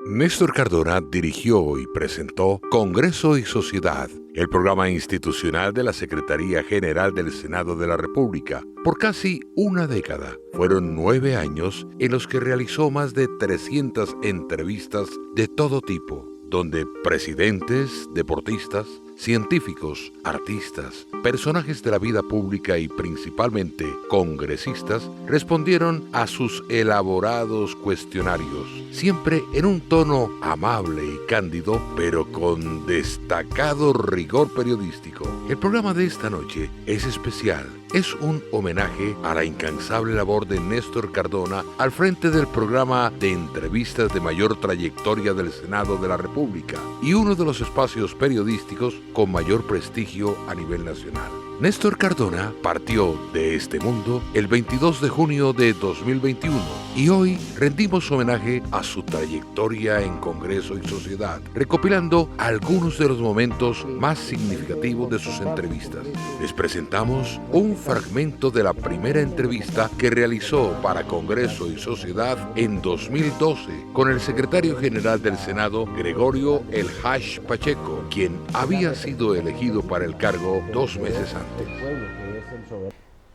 Néstor Cardona dirigió y presentó Congreso y Sociedad, el programa institucional de la Secretaría General del Senado de la República. Por casi una década, fueron 9 años en los que realizó más de 300 entrevistas de todo tipo, donde presidentes, deportistas, científicos, artistas, personajes de la vida pública y principalmente congresistas respondieron a sus elaborados cuestionarios, siempre en un tono amable y cándido, pero con destacado rigor periodístico. El programa de esta noche es especial. Es un homenaje a la incansable labor de Néstor Cardona al frente del programa de entrevistas de mayor trayectoria del Senado de la República y uno de los espacios periodísticos con mayor prestigio a nivel nacional. Néstor Cardona partió de este mundo el 22 de junio de 2021 y hoy rendimos homenaje a su trayectoria en Congreso y Sociedad, recopilando algunos de los momentos más significativos de sus entrevistas. Les presentamos un fragmento de la primera entrevista que realizó para Congreso y Sociedad en 2012 con el secretario general del Senado, Gregorio El Hash Pacheco, quien había sido elegido para el cargo 2 meses antes.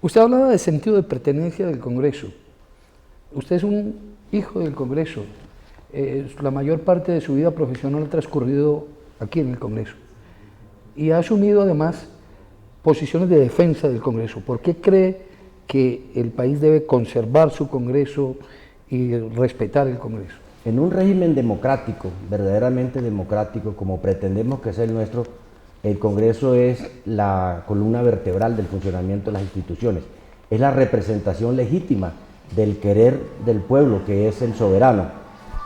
Usted hablaba de sentido de pertenencia del Congreso. Usted es un hijo del Congreso. La mayor parte de su vida profesional ha transcurrido aquí en el Congreso. Y ha asumido además posiciones de defensa del Congreso. ¿Por qué cree que el país debe conservar su Congreso y respetar el Congreso? En un régimen democrático, verdaderamente democrático, como pretendemos que sea el nuestro, el Congreso es la columna vertebral del funcionamiento de las instituciones. Es la representación legítima del querer del pueblo, que es el soberano.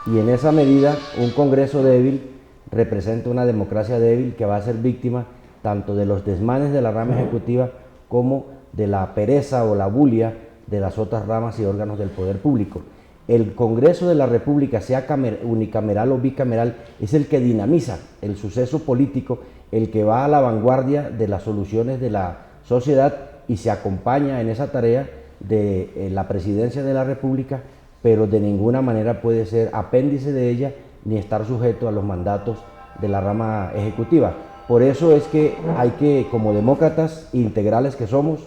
Y en esa medida, un Congreso débil representa una democracia débil que va a ser víctima tanto de los desmanes de la rama ejecutiva como de la pereza o la bulia de las otras ramas y órganos del poder público. El Congreso de la República, sea unicameral o bicameral, es el que dinamiza el suceso político, el que va a la vanguardia de las soluciones de la sociedad y se acompaña en esa tarea de la Presidencia de la República, pero de ninguna manera puede ser apéndice de ella ni estar sujeto a los mandatos de la rama ejecutiva. Por eso es que hay que, como demócratas integrales que somos,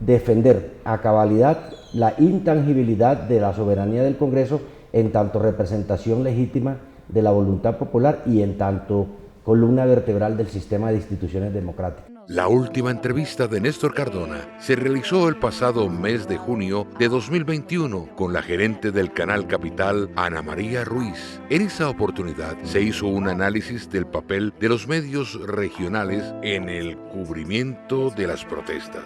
defender a cabalidad la intangibilidad de la soberanía del Congreso en tanto representación legítima de la voluntad popular y en tanto columna vertebral del sistema de instituciones democráticas. La última entrevista de Néstor Cardona se realizó el pasado mes de junio de 2021 con la gerente del Canal Capital, Ana María Ruiz. En esa oportunidad se hizo un análisis del papel de los medios regionales en el cubrimiento de las protestas.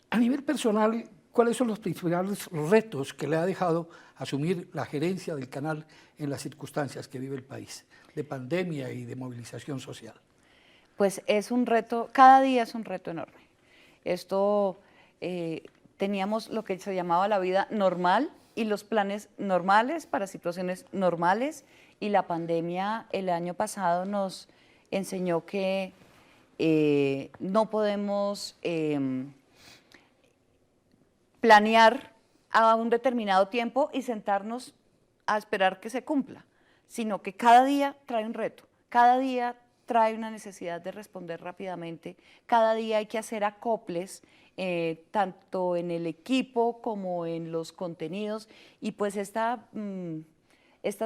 A nivel personal, ¿cuáles son los principales retos que le ha dejado asumir la gerencia del canal en las circunstancias que vive el país, de pandemia y de movilización social? Pues es un reto, cada día es un reto enorme. Teníamos lo que se llamaba la vida normal y los planes normales para situaciones normales, y la pandemia el año pasado nos enseñó que no podemos planear a un determinado tiempo y sentarnos a esperar que se cumpla, sino que cada día trae un reto, cada día trae una necesidad de responder rápidamente, cada día hay que hacer acoples, tanto en el equipo como en los contenidos, y pues estas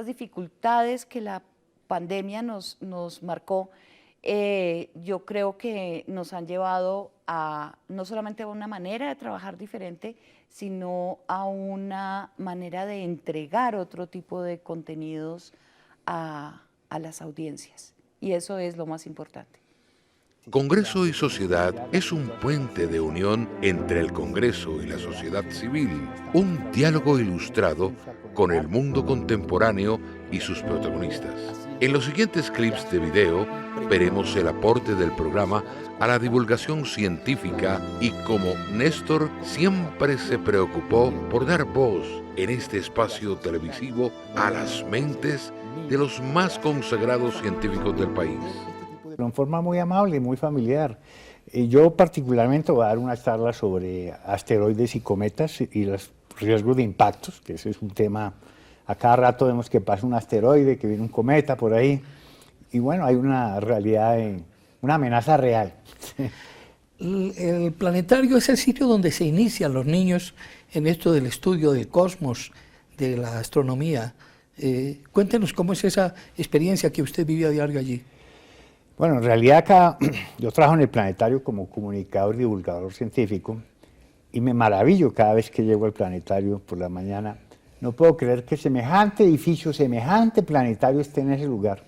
dificultades que la pandemia nos marcó, yo creo que nos han llevado a no solamente a una manera de trabajar diferente, sino a una manera de entregar otro tipo de contenidos a las audiencias. Y eso es lo más importante. Congreso y Sociedad es un puente de unión entre el Congreso y la sociedad civil, un diálogo ilustrado con el mundo contemporáneo y sus protagonistas. En los siguientes clips de video veremos el aporte del programa a la divulgación científica y cómo Néstor siempre se preocupó por dar voz en este espacio televisivo a las mentes de los más consagrados científicos del país. En forma muy amable y muy familiar. Yo particularmente voy a dar una charla sobre asteroides y cometas y los riesgos de impactos, que ese es un tema A cada rato vemos que pasa un asteroide, que viene un cometa por ahí. Y bueno, hay una realidad, una amenaza real. El planetario es el sitio donde se inician los niños en esto del estudio del cosmos, de la astronomía. Cuéntenos cómo es esa experiencia que usted vive a diario allí. Bueno, en realidad acá yo trabajo en el planetario como comunicador y divulgador científico y me maravillo cada vez que llego al planetario por la mañana. No puedo creer que semejante edificio, semejante planetario esté en ese lugar.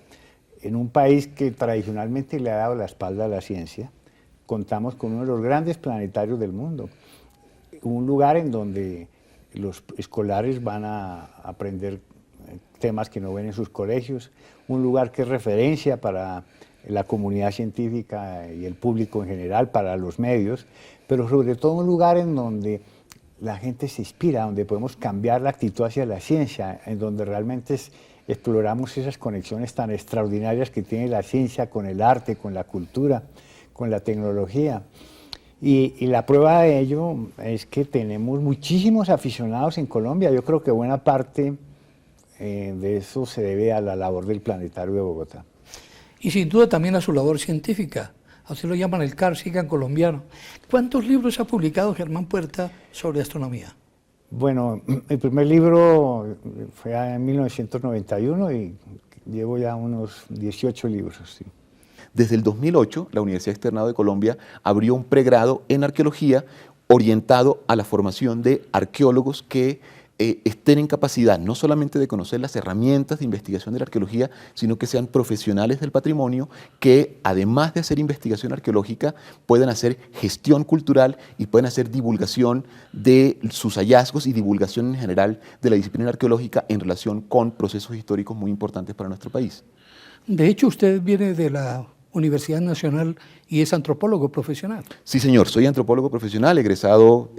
En un país que tradicionalmente le ha dado la espalda a la ciencia, contamos con uno de los grandes planetarios del mundo. Un lugar en donde los escolares van a aprender temas que no ven en sus colegios, un lugar que es referencia para la comunidad científica y el público en general, para los medios, pero sobre todo un lugar en donde la gente se inspira, donde podemos cambiar la actitud hacia la ciencia, en donde realmente exploramos esas conexiones tan extraordinarias que tiene la ciencia con el arte, con la cultura, con la tecnología. Y la prueba de ello es que tenemos muchísimos aficionados en Colombia. Yo creo que buena parte de eso se debe a la labor del Planetario de Bogotá. Y sin duda también a su labor científica. A usted lo llaman el Carl Sagan colombiano. ¿Cuántos libros ha publicado Germán Puerta sobre astronomía? Bueno, el primer libro fue en 1991 y llevo ya unos 18 libros. Sí. Desde el 2008, la Universidad Externado de Colombia abrió un pregrado en arqueología orientado a la formación de arqueólogos que estén en capacidad no solamente de conocer las herramientas de investigación de la arqueología, sino que sean profesionales del patrimonio que, además de hacer investigación arqueológica, puedan hacer gestión cultural y puedan hacer divulgación de sus hallazgos y divulgación en general de la disciplina arqueológica en relación con procesos históricos muy importantes para nuestro país. De hecho, usted viene de la Universidad Nacional y es antropólogo profesional. Sí, señor, soy antropólogo profesional, egresado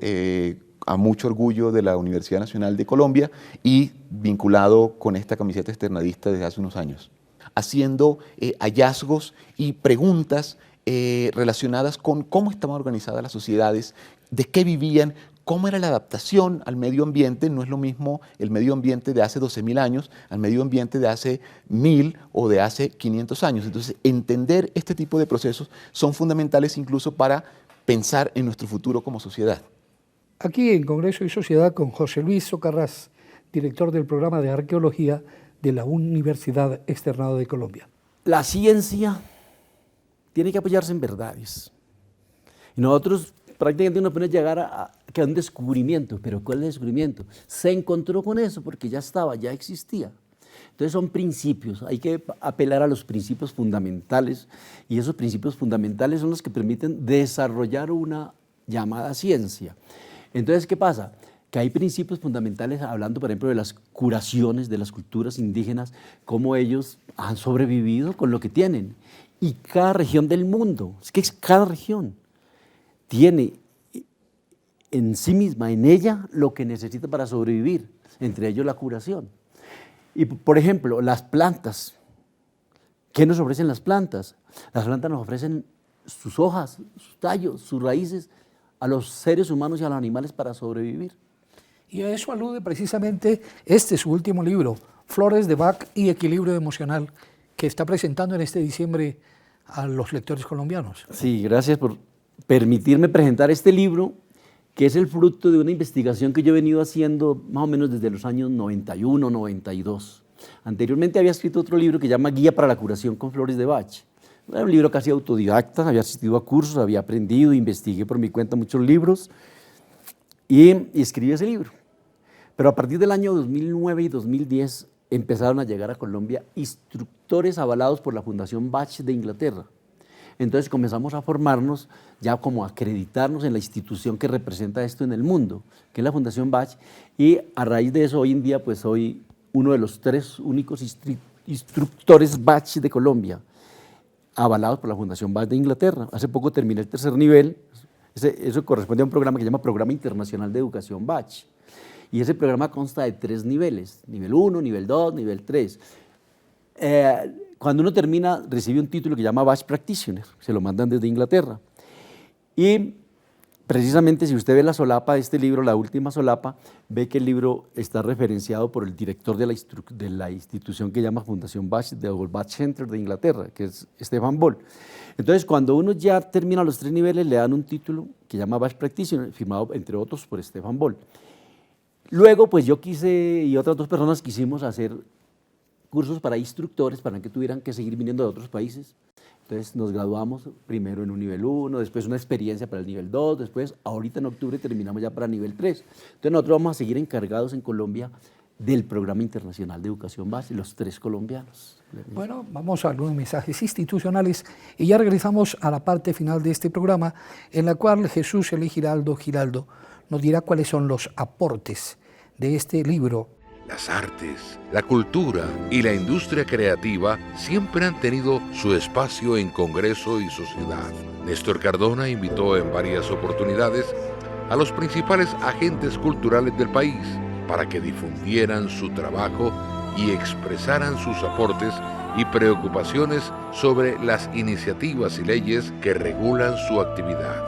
a mucho orgullo de la Universidad Nacional de Colombia y vinculado con esta camiseta externadista desde hace unos años, haciendo hallazgos y preguntas relacionadas con cómo estaban organizadas las sociedades, de qué vivían, cómo era la adaptación al medio ambiente. No es lo mismo el medio ambiente de hace 12.000 años al medio ambiente de hace 1.000 o de hace 500 años. Entonces, entender este tipo de procesos son fundamentales incluso para pensar en nuestro futuro como sociedad. Aquí en Congreso y Sociedad con José Luis Socarrás, director del programa de arqueología de la Universidad Externado de Colombia. La ciencia tiene que apoyarse en verdades. Y nosotros prácticamente nos podemos llegar a un descubrimiento, pero ¿cuál es el descubrimiento? Se encontró con eso porque ya estaba, ya existía. Entonces son principios, hay que apelar a los principios fundamentales y esos principios fundamentales son los que permiten desarrollar una llamada ciencia. Entonces, ¿qué pasa? Que hay principios fundamentales, hablando por ejemplo de las curaciones de las culturas indígenas, cómo ellos han sobrevivido con lo que tienen. Y cada región del mundo, es que cada región tiene en sí misma, en ella, lo que necesita para sobrevivir, entre ellos la curación. Y por ejemplo, las plantas, ¿qué nos ofrecen las plantas? Las plantas nos ofrecen sus hojas, sus tallos, sus raíces, a los seres humanos y a los animales para sobrevivir. Y a eso alude precisamente su último libro, Flores de Bach y Equilibrio Emocional, que está presentando en este diciembre a los lectores colombianos. Sí, gracias por permitirme presentar este libro, que es el fruto de una investigación que yo he venido haciendo más o menos desde los años 91, 92. Anteriormente había escrito otro libro que se llama Guía para la curación con flores de Bach. Era un libro casi autodidacta, había asistido a cursos, había aprendido, investigué por mi cuenta muchos libros y escribí ese libro. Pero a partir del año 2009 y 2010 empezaron a llegar a Colombia instructores avalados por la Fundación Bach de Inglaterra. Entonces comenzamos a formarnos, ya como a acreditarnos en la institución que representa esto en el mundo, que es la Fundación Bach, y a raíz de eso hoy en día pues soy uno de los 3 únicos instructores Bach de Colombia, avalados por la Fundación Bach de Inglaterra. Hace poco terminé el 3er nivel, eso corresponde a un programa que se llama Programa Internacional de Educación Bach, y ese programa consta de 3 niveles, nivel 1, nivel 2, nivel 3. Cuando uno termina, recibe un título que se llama Bach Practitioner, se lo mandan desde Inglaterra. Y precisamente si usted ve la solapa de este libro, la última solapa, ve que el libro está referenciado por el director de la institución que llama Fundación Bach, de Bach Center de Inglaterra, que es Stefan Boll. Entonces, cuando uno ya termina los 3 niveles, le dan un título que llama Bach Practitioner, firmado entre otros por Stefan Boll. Luego, pues yo quise, y otras 2 personas quisimos hacer cursos para instructores, para que tuvieran que seguir viniendo de otros países. Entonces nos graduamos primero en un nivel 1, después una experiencia para el nivel 2, después ahorita en octubre terminamos ya para nivel 3. Entonces nosotros vamos a seguir encargados en Colombia del Programa Internacional de Educación Base, los 3 colombianos. Bueno, vamos a algunos mensajes institucionales y ya regresamos a la parte final de este programa en la cual Jesús L. Giraldo nos dirá cuáles son los aportes de este libro. Las artes, la cultura y la industria creativa siempre han tenido su espacio en Congreso y Sociedad. Néstor Cardona invitó en varias oportunidades a los principales agentes culturales del país para que difundieran su trabajo y expresaran sus aportes y preocupaciones sobre las iniciativas y leyes que regulan su actividad.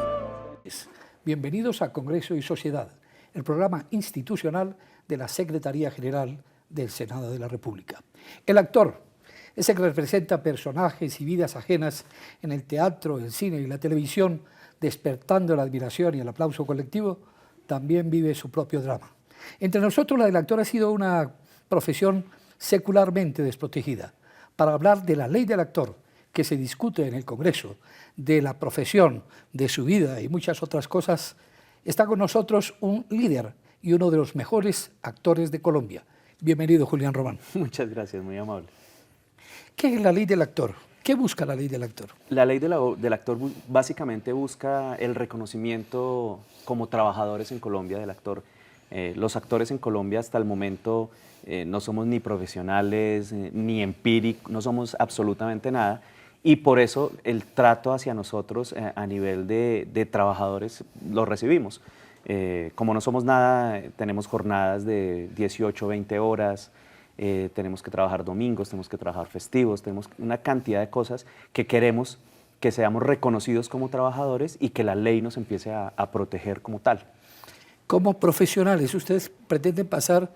Bienvenidos a Congreso y Sociedad, el programa institucional de la Secretaría General del Senado de la República. El actor, ese que representa personajes y vidas ajenas en el teatro, el cine y la televisión, despertando la admiración y el aplauso colectivo, también vive su propio drama. Entre nosotros, la del actor ha sido una profesión secularmente desprotegida. Para hablar de la ley del actor, que se discute en el Congreso, de la profesión, de su vida y muchas otras cosas, está con nosotros un líder y uno de los mejores actores de Colombia. Bienvenido, Julián Román. Muchas gracias, muy amable. ¿Qué es la ley del actor? ¿Qué busca la ley del actor? La ley del actor básicamente busca el reconocimiento como trabajadores en Colombia del actor. Los actores en Colombia hasta el momento no somos ni profesionales, ni empíricos, no somos absolutamente nada. Y por eso el trato hacia nosotros a nivel de trabajadores lo recibimos. Como no somos nada, tenemos jornadas de 18, 20 horas, tenemos que trabajar domingos, tenemos que trabajar festivos, tenemos una cantidad de cosas que queremos que seamos reconocidos como trabajadores y que la ley nos empiece a proteger como tal. Como profesionales, ustedes pretenden pasar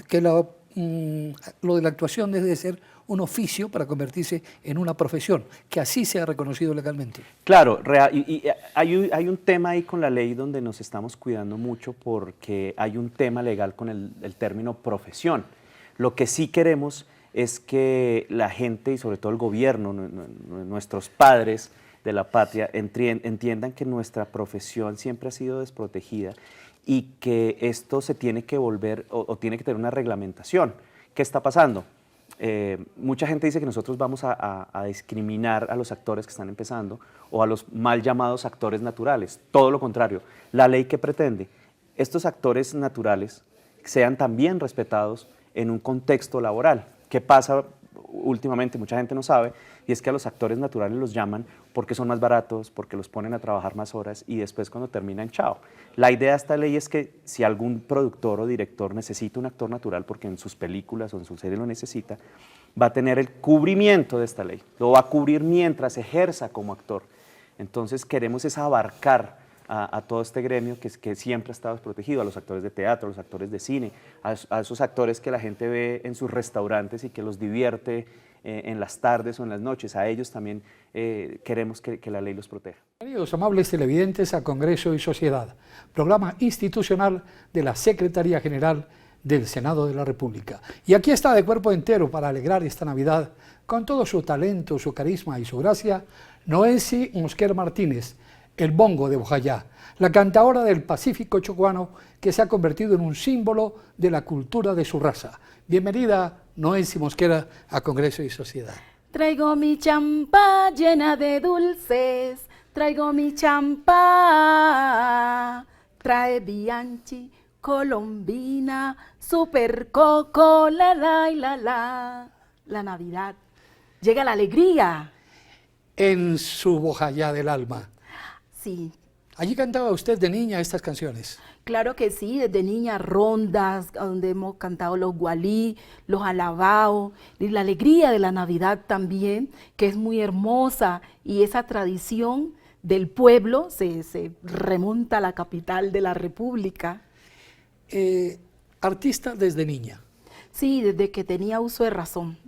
que lo de la actuación debe de ser un oficio para convertirse en una profesión, que así sea reconocido legalmente. Claro, hay un tema ahí con la ley donde nos estamos cuidando mucho porque hay un tema legal con el término profesión. Lo que sí queremos es que la gente y sobre todo el gobierno, nuestros padres de la patria, entiendan que nuestra profesión siempre ha sido desprotegida y que esto se tiene que volver o tiene que tener una reglamentación. ¿Qué está pasando? Mucha gente dice que nosotros vamos a discriminar a los actores que están empezando o a los mal llamados actores naturales. Todo lo contrario. La ley que pretende, estos actores naturales sean también respetados en un contexto laboral. ¿Qué pasa últimamente? Mucha gente no sabe, y es que a los actores naturales los llaman porque son más baratos, porque los ponen a trabajar más horas y después cuando terminan, chao. La idea de esta ley es que si algún productor o director necesita un actor natural, porque en sus películas o en su serie lo necesita, va a tener el cubrimiento de esta ley, lo va a cubrir mientras ejerza como actor. Entonces queremos es abarcar a todo este gremio que siempre ha estado desprotegido, a los actores de teatro, a los actores de cine, a esos actores que la gente ve en sus restaurantes y que los divierte en las tardes o en las noches. A ellos también queremos que la ley los proteja. Bienvenidos, amables televidentes, a Congreso y Sociedad, programa institucional de la Secretaría General del Senado de la República. Y aquí está de cuerpo entero para alegrar esta Navidad, con todo su talento, su carisma y su gracia, Noensi Mosquera Martínez, el bongo de Bojayá, la cantadora del Pacífico chocuano que se ha convertido en un símbolo de la cultura de su raza. Bienvenida, Noensi Mosquera, a Congreso y Sociedad. Traigo mi champa llena de dulces, traigo mi champa, trae Bianchi, Colombina, Super Coco, la. La Navidad, llega la alegría. En su Bojayá del alma. Sí. ¿Allí cantaba usted de niña estas canciones? Claro que sí, desde niña, rondas, donde hemos cantado los gualí, los alabaos, y la alegría de la Navidad también, que es muy hermosa, y esa tradición del pueblo, se remonta a la capital de la República. Artista desde niña. Sí, desde que tenía uso de razón,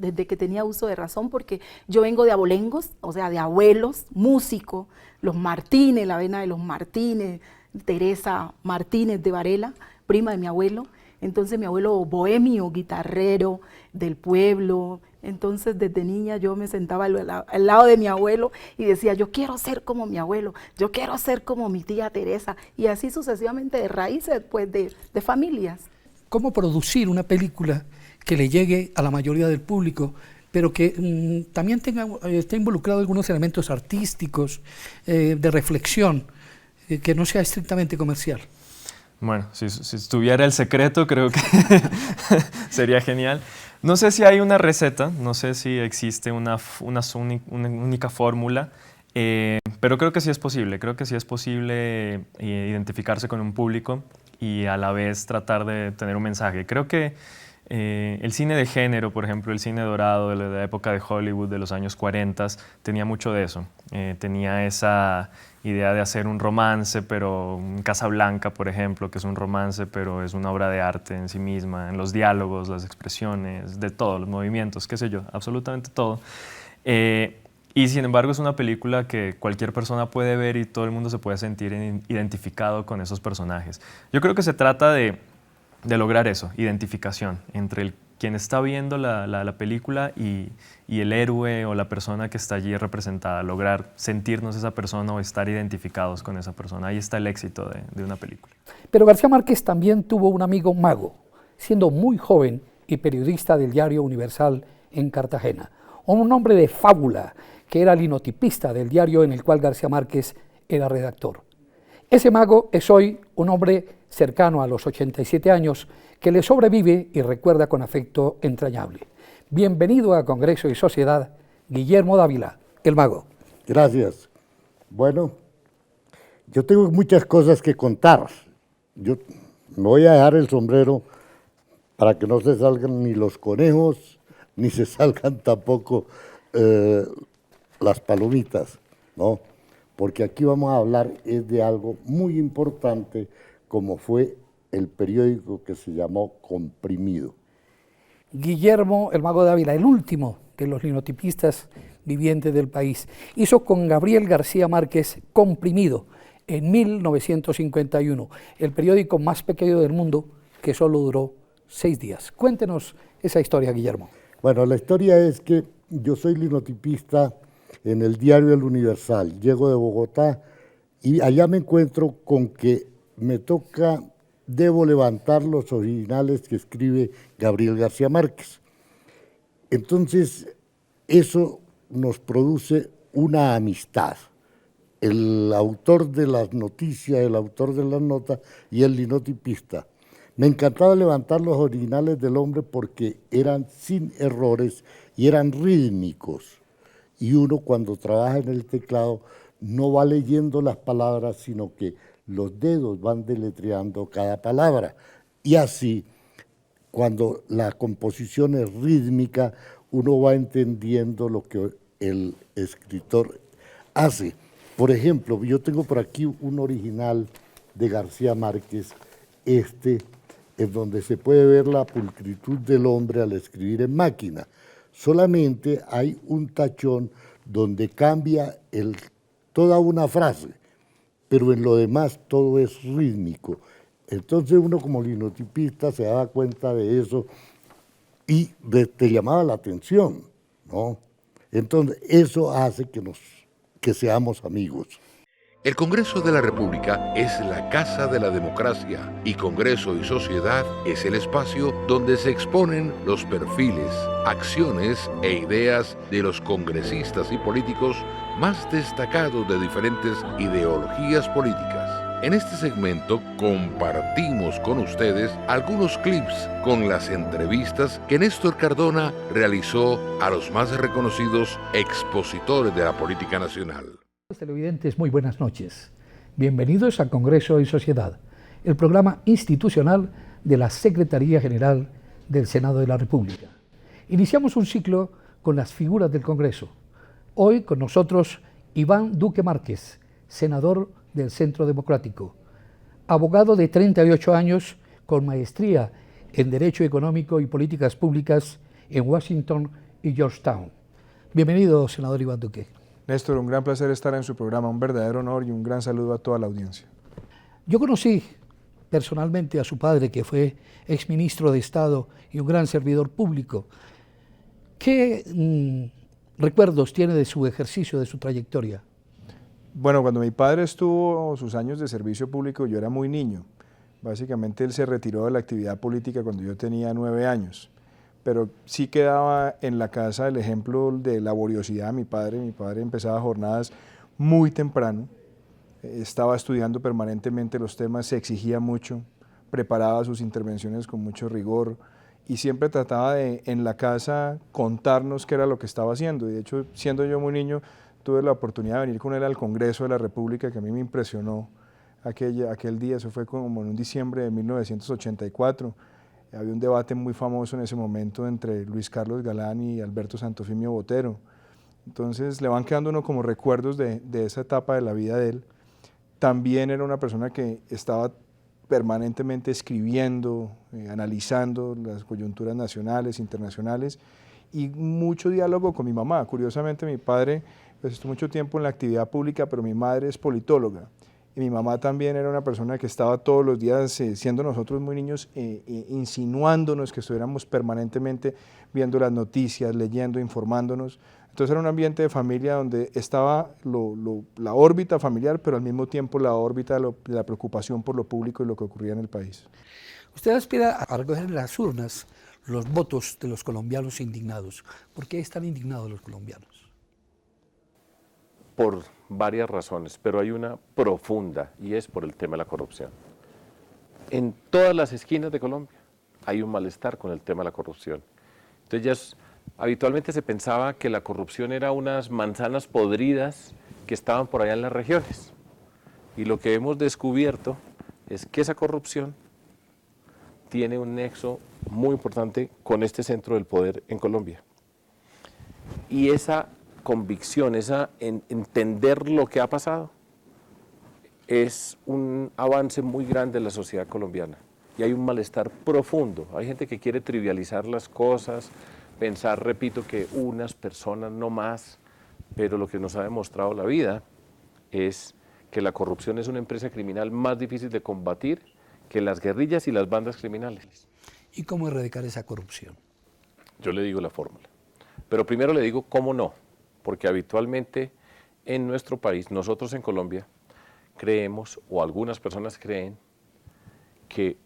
porque yo vengo de abolengos, o sea, de abuelos, músicos, los Martínez, la vena de los Martínez, Teresa Martínez de Varela, prima de mi abuelo. Entonces mi abuelo bohemio, guitarrero del pueblo. Entonces desde niña yo me sentaba al lado de mi abuelo y decía, yo quiero ser como mi abuelo, yo quiero ser como mi tía Teresa, y así sucesivamente, de raíces pues, de familias. ¿Cómo producir una película que le llegue a la mayoría del público, pero que también esté involucrado algunos elementos artísticos, de reflexión, que no sea estrictamente comercial? Bueno, si estuviera el secreto, creo que sería genial. No sé si hay una receta, no sé si existe una única fórmula, pero creo que sí es posible. Creo que sí es posible identificarse con un público y a la vez tratar de tener un mensaje. Creo que el cine de género, por ejemplo, el cine dorado de la época de Hollywood de los años 40, tenía mucho de eso. Tenía esa idea de hacer un romance, pero Casablanca, por ejemplo, que es un romance, pero es una obra de arte en sí misma, en los diálogos, las expresiones, de todos los movimientos, qué sé yo, absolutamente todo. Y sin embargo es una película que cualquier persona puede ver y todo el mundo se puede sentir identificado con esos personajes. Yo creo que se trata de lograr eso, identificación entre quien está viendo la película y el héroe o la persona que está allí representada, lograr sentirnos esa persona o estar identificados con esa persona. Ahí está el éxito de una película. Pero García Márquez también tuvo un amigo mago, siendo muy joven y periodista del diario Universal en Cartagena. Un hombre de fábula, que era linotipista del diario en el cual García Márquez era redactor. Ese mago es hoy un hombre cercano a los 87 años, que le sobrevive y recuerda con afecto entrañable. Bienvenido a Congreso y Sociedad, Guillermo Dávila, el mago. Gracias. Bueno, yo tengo muchas cosas que contar. Yo me voy a dejar el sombrero para que no se salgan ni los conejos, ni se salgan tampoco las palomitas, ¿no? Porque aquí vamos a hablar es de algo muy importante, como fue el periódico que se llamó Comprimido. Guillermo el Mago Dávila, el último de los linotipistas vivientes del país, hizo con Gabriel García Márquez Comprimido en 1951, el periódico más pequeño del mundo que solo duró 6 días. Cuéntenos esa historia, Guillermo. Bueno, la historia es que yo soy linotipista en el diario El Universal. Llego de Bogotá y allá me encuentro con que debo levantar los originales que escribe Gabriel García Márquez. Entonces, eso nos produce una amistad. El autor de las noticias, el autor de las notas y el linotipista. Me encantaba levantar los originales del hombre porque eran sin errores y eran rítmicos. Y uno cuando trabaja en el teclado no va leyendo las palabras, sino que los dedos van deletreando cada palabra. Y así, cuando la composición es rítmica, uno va entendiendo lo que el escritor hace. Por ejemplo, yo tengo por aquí un original de García Márquez, en donde se puede ver la pulcritud del hombre al escribir en máquina. Solamente hay un tachón donde cambia toda una frase, pero en lo demás todo es rítmico. Entonces uno como linotipista se daba cuenta de eso y te llamaba la atención, ¿no? Entonces eso hace que seamos amigos. El Congreso de la República es la casa de la democracia y Congreso y Sociedad es el espacio donde se exponen los perfiles, acciones e ideas de los congresistas y políticos más destacados de diferentes ideologías políticas. En este segmento compartimos con ustedes algunos clips con las entrevistas que Néstor Cardona realizó a los más reconocidos expositores de la política nacional. Televidentes, muy buenas noches. Bienvenidos a Congreso y Sociedad, el programa institucional de la Secretaría General del Senado de la República. Iniciamos un ciclo con las figuras del Congreso. Hoy con nosotros Iván Duque Márquez, senador del Centro Democrático, abogado de 38 años con maestría en Derecho Económico y Políticas Públicas en Washington y Georgetown. Bienvenido, senador Iván Duque. Néstor, un gran placer estar en su programa, un verdadero honor y un gran saludo a toda la audiencia. Yo conocí personalmente a su padre, que fue exministro de Estado y un gran servidor público. ¿Qué recuerdos tiene de su ejercicio, de su trayectoria? Bueno, cuando mi padre estuvo sus años de servicio público, yo era muy niño. Básicamente él se retiró de la actividad política cuando yo tenía 9 años, pero sí quedaba en la casa el ejemplo de laboriosidad de mi padre. Mi padre empezaba jornadas muy temprano, estaba estudiando permanentemente los temas, se exigía mucho, preparaba sus intervenciones con mucho rigor y siempre trataba de en la casa contarnos qué era lo que estaba haciendo. Y de hecho, siendo yo muy niño, tuve la oportunidad de venir con él al Congreso de la República, que a mí me impresionó aquel día. Eso fue como en un diciembre de 1984. Había un debate muy famoso en ese momento entre Luis Carlos Galán y Alberto Santofimio Botero. Entonces le van quedando uno como recuerdos de esa etapa de la vida de él. También era una persona que estaba permanentemente escribiendo, analizando las coyunturas nacionales, internacionales, y mucho diálogo con mi mamá. Curiosamente, mi padre pues, estuvo mucho tiempo en la actividad pública, pero mi madre es politóloga. Y mi mamá también era una persona que estaba todos los días, siendo nosotros muy niños, insinuándonos que estuviéramos permanentemente viendo las noticias, leyendo, informándonos. Entonces era un ambiente de familia donde estaba la órbita familiar, pero al mismo tiempo la órbita de la preocupación por lo público y lo que ocurría en el país. Usted aspira a recoger en las urnas los votos de los colombianos indignados. ¿Por qué están indignados los colombianos? Por varias razones, pero hay una profunda y es por el tema de la corrupción. En todas las esquinas de Colombia hay un malestar con el tema de la corrupción. Entonces habitualmente se pensaba que la corrupción era unas manzanas podridas que estaban por allá en las regiones. Y lo que hemos descubierto es que esa corrupción tiene un nexo muy importante con este centro del poder en Colombia. Y esa convicción, entender lo que ha pasado, es un avance muy grande en la sociedad colombiana. Y hay un malestar profundo. Hay gente que quiere trivializar las cosas, pensar, repito, que unas personas no más, pero lo que nos ha demostrado la vida es que la corrupción es una empresa criminal más difícil de combatir que las guerrillas y las bandas criminales. ¿Y cómo erradicar esa corrupción? Yo le digo la fórmula, pero primero le digo cómo no, porque habitualmente en nuestro país, nosotros en Colombia, creemos, o algunas personas creen, que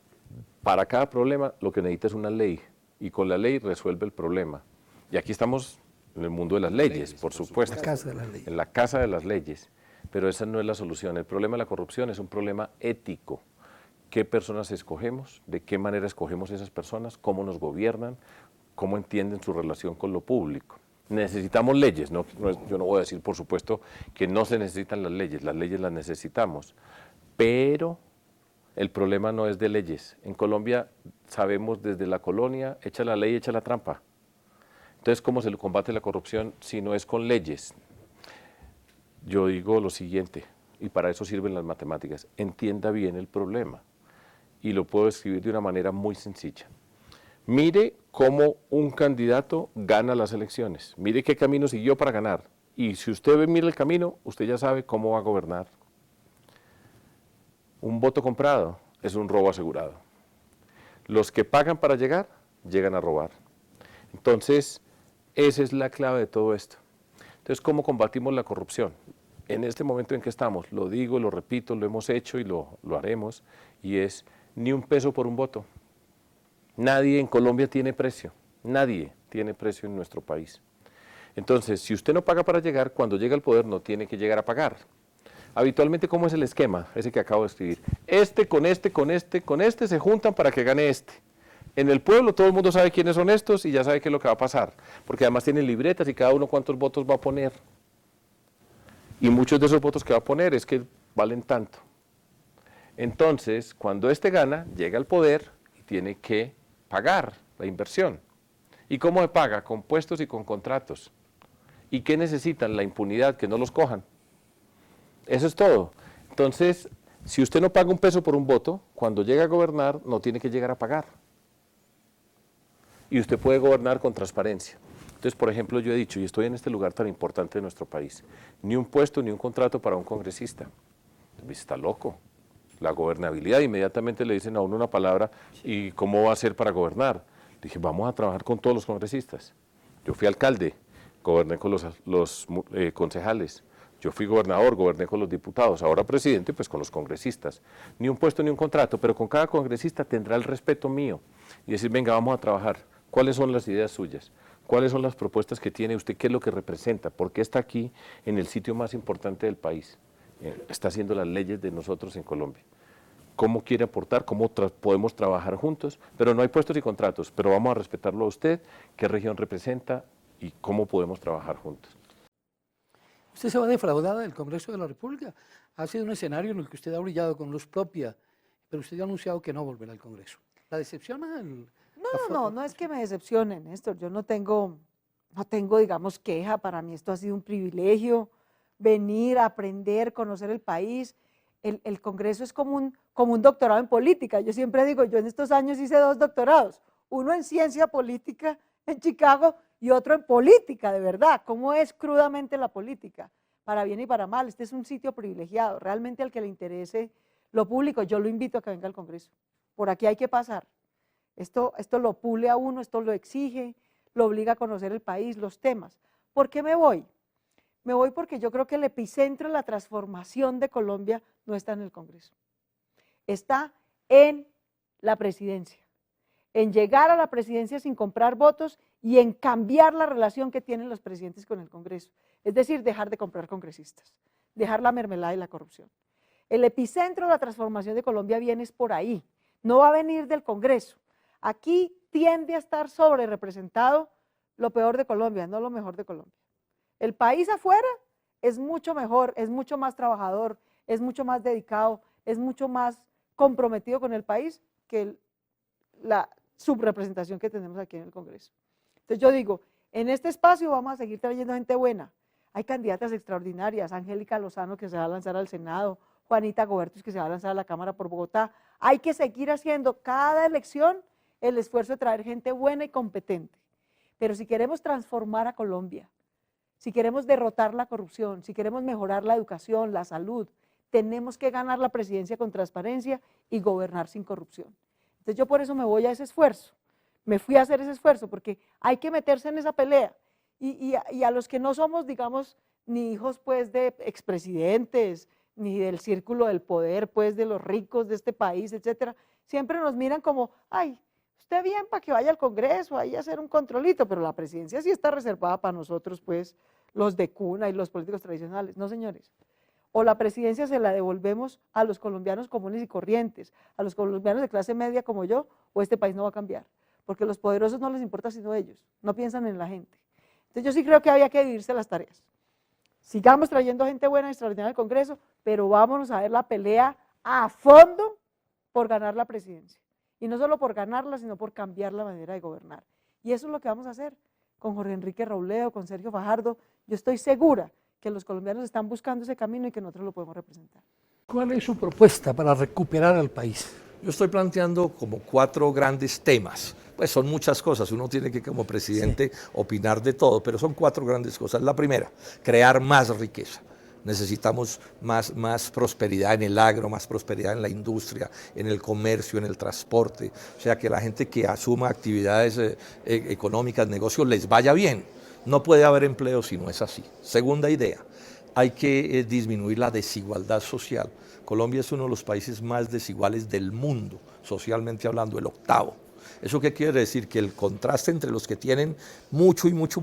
para cada problema lo que necesita es una ley, y con la ley resuelve el problema. Y aquí estamos en el mundo de las leyes, por supuesto. La casa de las leyes. En la casa de las leyes, pero esa no es la solución. El problema de la corrupción es un problema ético. ¿Qué personas escogemos? ¿De qué manera escogemos esas personas? ¿Cómo nos gobiernan? ¿Cómo entienden su relación con lo público? Necesitamos leyes, yo no voy a decir, por supuesto, que no se necesitan las leyes las necesitamos, pero el problema no es de leyes. En Colombia sabemos desde la colonia, echa la ley, echa la trampa. Entonces, ¿cómo se combate la corrupción si no es con leyes? Yo digo lo siguiente, y para eso sirven las matemáticas, entienda bien el problema, y lo puedo escribir de una manera muy sencilla. Mire cómo un candidato gana las elecciones, mire qué camino siguió para ganar, y si usted mira el camino, usted ya sabe cómo va a gobernar. Un voto comprado es un robo asegurado. Los que pagan para llegar, llegan a robar. Entonces, esa es la clave de todo esto. Entonces, ¿cómo combatimos la corrupción? En este momento en que estamos, lo digo, lo repito, lo hemos hecho y lo haremos, y es ni un peso por un voto. Nadie en Colombia tiene precio, nadie tiene precio en nuestro país. Entonces, si usted no paga para llegar, cuando llega al poder no tiene que llegar a pagar. Habitualmente, ¿cómo es el esquema? Ese que acabo de escribir. Con este se juntan para que gane este. En el pueblo todo el mundo sabe quiénes son estos y ya sabe qué es lo que va a pasar, porque además tienen libretas y cada uno cuántos votos va a poner. Y muchos de esos votos que va a poner es que valen tanto. Entonces, cuando este gana, llega al poder y tiene que pagar la inversión. ¿Y cómo se paga? Con puestos y con contratos. ¿Y qué necesitan? La impunidad, que no los cojan. Eso es todo. Entonces, si usted no paga un peso por un voto, cuando llega a gobernar no tiene que llegar a pagar. Y usted puede gobernar con transparencia. Entonces, por ejemplo, yo he dicho, y estoy en este lugar tan importante de nuestro país, ni un puesto ni un contrato para un congresista. Está loco. La gobernabilidad, inmediatamente le dicen a uno una palabra, ¿y cómo va a ser para gobernar? Dije, vamos a trabajar con todos los congresistas. Yo fui alcalde, goberné con los concejales. Yo fui gobernador, goberné con los diputados, ahora presidente, pues con los congresistas. Ni un puesto ni un contrato, pero con cada congresista tendrá el respeto mío. Y decir, venga, vamos a trabajar. ¿Cuáles son las ideas suyas? ¿Cuáles son las propuestas que tiene usted? ¿Qué es lo que representa? ¿Por qué está aquí en el sitio más importante del país? Está haciendo las leyes de nosotros en Colombia. ¿Cómo quiere aportar? ¿Cómo podemos trabajar juntos? Pero no hay puestos y contratos, pero vamos a respetarlo a usted, qué región representa y cómo podemos trabajar juntos. Usted se va defraudada del Congreso de la República. Ha sido un escenario en el que usted ha brillado con luz propia, pero usted ya ha anunciado que no volverá al Congreso. ¿La decepciona? No es que me decepcione, Néstor. Yo no tengo, digamos, queja. Para mí esto ha sido un privilegio, venir a aprender, conocer el país. El Congreso es como un doctorado en política. Yo siempre digo, yo en estos años hice 2 doctorados, uno en ciencia política en Chicago y otro en política, de verdad. ¿Cómo es crudamente la política? Para bien y para mal. Este es un sitio privilegiado. Realmente al que le interese lo público, yo lo invito a que venga al Congreso. Por aquí hay que pasar. Esto lo pule a uno, esto lo exige, lo obliga a conocer el país, los temas. ¿Por qué me voy? Me voy porque yo creo que el epicentro de la transformación de Colombia no está en el Congreso. Está en la presidencia, en llegar a la presidencia sin comprar votos y en cambiar la relación que tienen los presidentes con el Congreso. Es decir, dejar de comprar congresistas, dejar la mermelada y la corrupción. El epicentro de la transformación de Colombia viene es por ahí, no va a venir del Congreso. Aquí tiende a estar sobre representado lo peor de Colombia, no lo mejor de Colombia. El país afuera es mucho mejor, es mucho más trabajador, es mucho más dedicado, es mucho más comprometido con el país que la subrepresentación que tenemos aquí en el Congreso. Entonces yo digo, en este espacio vamos a seguir trayendo gente buena. Hay candidatas extraordinarias, Angélica Lozano que se va a lanzar al Senado, Juanita Gobertus que se va a lanzar a la Cámara por Bogotá. Hay que seguir haciendo cada elección el esfuerzo de traer gente buena y competente. Pero si queremos transformar a Colombia, si queremos derrotar la corrupción, si queremos mejorar la educación, la salud, tenemos que ganar la presidencia con transparencia y gobernar sin corrupción. Entonces yo por eso me voy a ese esfuerzo, me fui a hacer ese esfuerzo porque hay que meterse en esa pelea y a los que no somos, digamos, ni hijos pues de expresidentes, ni del círculo del poder pues de los ricos de este país, etcétera, siempre nos miran como, ay, usted bien para que vaya al Congreso, ahí a hacer un controlito, pero la presidencia sí está reservada para nosotros pues los de cuna y los políticos tradicionales. No, señores. O la presidencia se la devolvemos a los colombianos comunes y corrientes, a los colombianos de clase media como yo, o este país no va a cambiar, porque a los poderosos no les importa sino ellos, no piensan en la gente. Entonces yo sí creo que había que dividirse las tareas. Sigamos trayendo gente buena y extraordinaria al Congreso, pero vámonos a ver la pelea a fondo por ganar la presidencia. Y no solo por ganarla, sino por cambiar la manera de gobernar. Y eso es lo que vamos a hacer con Jorge Enrique Robledo, con Sergio Fajardo. Yo estoy segura que los colombianos están buscando ese camino y que nosotros lo podemos representar. ¿Cuál es su propuesta para recuperar al país? Yo estoy planteando como 4 grandes temas. Pues son muchas cosas, uno tiene que como presidente opinar de todo, pero son 4 grandes cosas. La primera, crear más riqueza. Necesitamos más prosperidad en el agro, más prosperidad en la industria, en el comercio, en el transporte. O sea, que la gente que asuma actividades económicas, negocios, les vaya bien. No puede haber empleo si no es así. Segunda idea, hay que disminuir la desigualdad social. Colombia es uno de los países más desiguales del mundo, socialmente hablando, el 8º. ¿Eso qué quiere decir? Que el contraste entre los que tienen mucho y mucho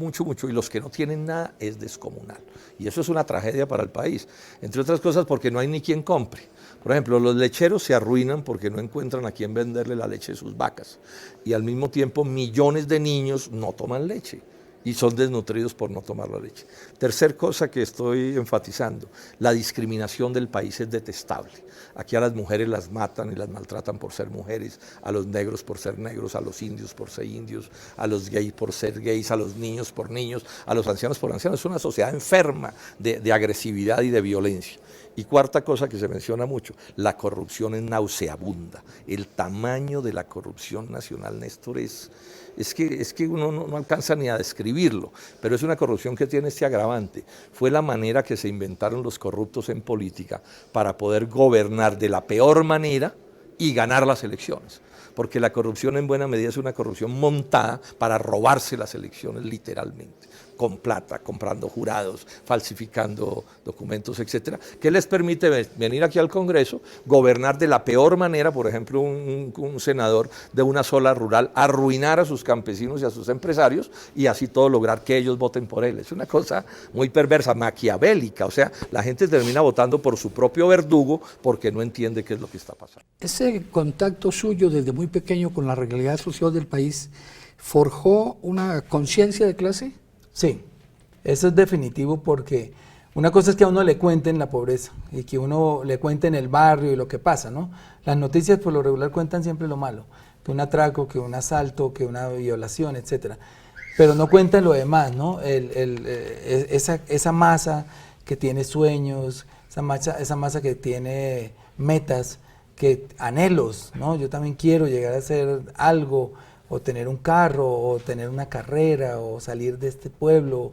y los que no tienen nada es descomunal. Y eso es una tragedia para el país, entre otras cosas porque no hay ni quien compre. Por ejemplo, los lecheros se arruinan porque no encuentran a quién venderle la leche de sus vacas. Y al mismo tiempo millones de niños no toman leche. y son desnutridos por no tomar la leche. Tercer cosa que estoy enfatizando, la discriminación del país es detestable. Aquí a las mujeres las matan y las maltratan por ser mujeres, a los negros por ser negros, a los indios por ser indios, a los gays por ser gays, a los niños por niños, a los ancianos por ancianos. Es una sociedad enferma de agresividad y de violencia. Y cuarta cosa que se menciona mucho, la corrupción es nauseabunda. El tamaño de la corrupción nacional, Néstor, es que uno no alcanza ni a describirlo, pero es una corrupción que tiene este agravante. Fue la manera que se inventaron los corruptos en política para poder gobernar de la peor manera y ganar las elecciones. Porque la corrupción en buena medida es una corrupción montada para robarse las elecciones literalmente, con plata, comprando jurados, falsificando documentos, etcétera, que les permite venir aquí al Congreso, gobernar de la peor manera, por ejemplo, un senador de una zona rural, arruinar a sus campesinos y a sus empresarios y así todo lograr que ellos voten por él. Es una cosa muy perversa, maquiavélica, o sea, la gente termina votando por su propio verdugo porque no entiende qué es lo que está pasando. Ese contacto suyo desde muy pequeño con la realidad social del país forjó una conciencia de clase. Sí, eso es definitivo, porque una cosa es que a uno le cuenten la pobreza y que uno le cuenten el barrio y lo que pasa, ¿no? Las noticias por lo regular cuentan siempre lo malo, que un atraco, que un asalto, que una violación, etcétera, pero no cuentan lo demás, ¿no? Esa masa que tiene sueños, esa masa que tiene metas, que anhelos, ¿no? Yo también quiero llegar a hacer algo, o tener un carro, o tener una carrera, o salir de este pueblo,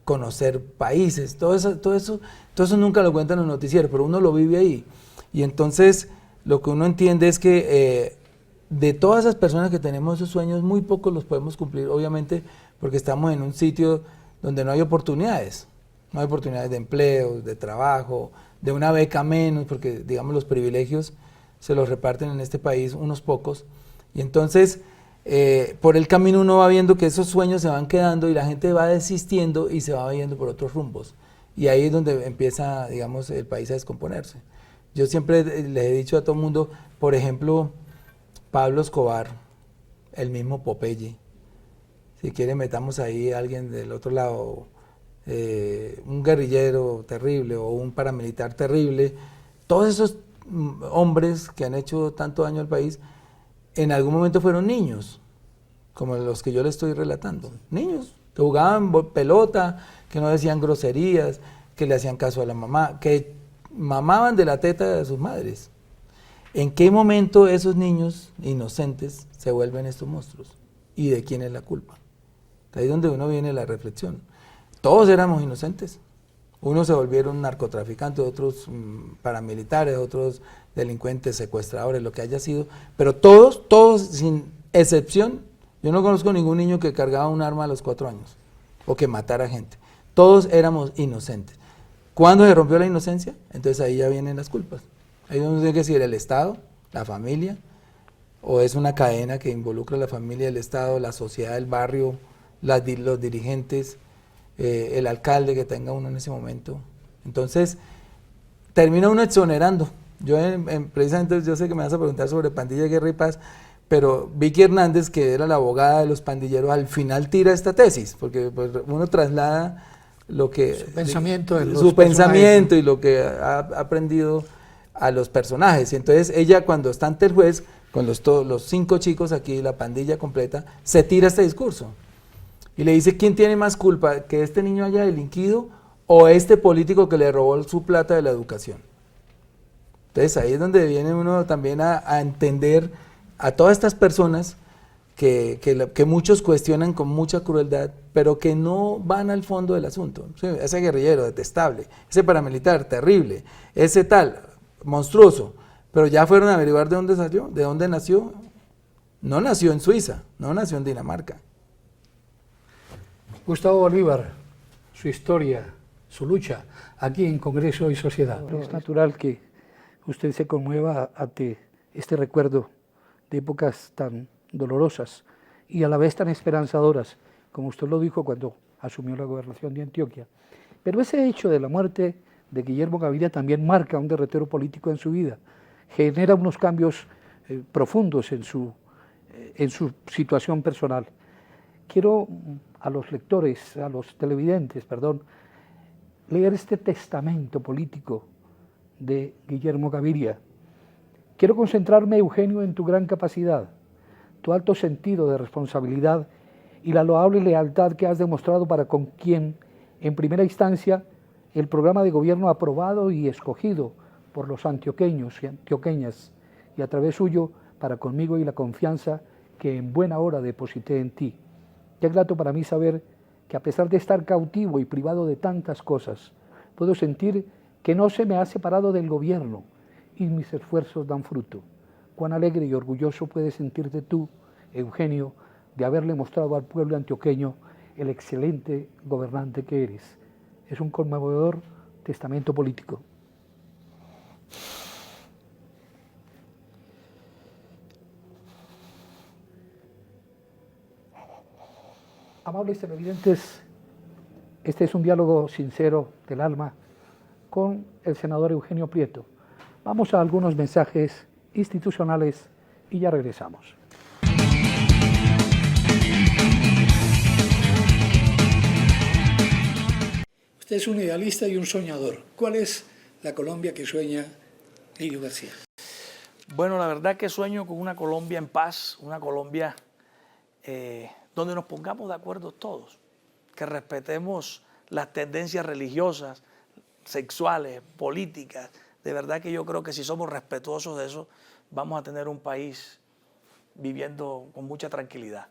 conocer países, todo eso nunca lo cuentan los noticieros, pero uno lo vive ahí. Y entonces lo que uno entiende es que de todas esas personas que tenemos esos sueños, muy pocos los podemos cumplir, obviamente, porque estamos en un sitio donde no hay oportunidades. No hay oportunidades de empleo, de trabajo, de una beca menos, porque digamos los privilegios se los reparten en este país unos pocos. Y entonces por el camino uno va viendo que esos sueños se van quedando y la gente va desistiendo y se va yendo por otros rumbos. Y ahí es donde empieza, digamos, el país a descomponerse. Yo siempre les he dicho a todo el mundo, por ejemplo, Pablo Escobar, el mismo Popeye, si quiere metamos ahí a alguien del otro lado, un guerrillero terrible o un paramilitar terrible, todos esos hombres que han hecho tanto daño al país, en algún momento fueron niños, como los que yo les estoy relatando. Niños que jugaban pelota, que no decían groserías, que le hacían caso a la mamá, que mamaban de la teta de sus madres. ¿En qué momento esos niños inocentes se vuelven estos monstruos? ¿Y de quién es la culpa? Ahí es donde uno viene la reflexión. Todos éramos inocentes. Unos se volvieron narcotraficantes, otros paramilitares, otros delincuentes, secuestradores, lo que haya sido, pero todos sin excepción, yo no conozco ningún niño que cargaba un arma a los 4 años o que matara gente. Todos éramos inocentes. ¿Cuándo se rompió la inocencia? Entonces ahí ya vienen las culpas. Ahí uno tiene que decir el Estado, la familia, o es una cadena que involucra a la familia, el Estado, la sociedad, el barrio, los dirigentes, el alcalde que tenga uno en ese momento. Entonces termina uno exonerando. Yo precisamente, yo sé que me vas a preguntar sobre Pandilla, Guerra y Paz, pero Vicky Hernández, que era la abogada de los pandilleros, al final tira esta tesis, porque pues, uno traslada lo que su pensamiento y lo que ha aprendido a los personajes. Y entonces ella, cuando está ante el juez, con los 5 chicos aquí, la pandilla completa, se tira este discurso y le dice: ¿quién tiene más culpa, que este niño haya delinquido o este político que le robó su plata de la educación? Entonces ahí es donde viene uno también a entender a todas estas personas que muchos cuestionan con mucha crueldad, pero que no van al fondo del asunto. ¿Sí? Ese guerrillero detestable, ese paramilitar terrible, ese tal monstruoso, pero ya fueron a averiguar de dónde salió, de dónde nació. No nació en Suiza, no nació en Dinamarca. Gustavo Bolívar, su historia, su lucha, aquí en Congreso y Sociedad. Es natural que usted se conmueva ante este recuerdo de épocas tan dolorosas y a la vez tan esperanzadoras, como usted lo dijo cuando asumió la gobernación de Antioquia. Pero ese hecho de la muerte de Guillermo Gaviria también marca un derrotero político en su vida, genera unos cambios profundos en su situación personal. quiero a los lectores, a los televidentes, perdón, leer este testamento político de Guillermo Gaviria. Quiero concentrarme, Eugenio, en tu gran capacidad, tu alto sentido de responsabilidad y la loable lealtad que has demostrado para con quien, en primera instancia, el programa de gobierno aprobado y escogido por los antioqueños y antioqueñas, y a través suyo para conmigo y la confianza que en buena hora deposité en ti. Qué grato para mí saber que a pesar de estar cautivo y privado de tantas cosas, puedo sentir que no se me ha separado del gobierno y mis esfuerzos dan fruto. Cuán alegre y orgulloso puedes sentirte tú, Eugenio, de haberle mostrado al pueblo antioqueño el excelente gobernante que eres. Es un conmovedor testamento político. Amables televidentes, este es un diálogo sincero del alma con el senador Eugenio Prieto. Vamos a algunos mensajes institucionales y ya regresamos. Usted es un idealista y un soñador. ¿Cuál es la Colombia que sueña Lirio García? Bueno, la verdad que sueño con una Colombia en paz, una Colombia donde nos pongamos de acuerdo todos, que respetemos las tendencias religiosas, sexuales, políticas. De verdad que yo creo que si somos respetuosos de eso, vamos a tener un país viviendo con mucha tranquilidad.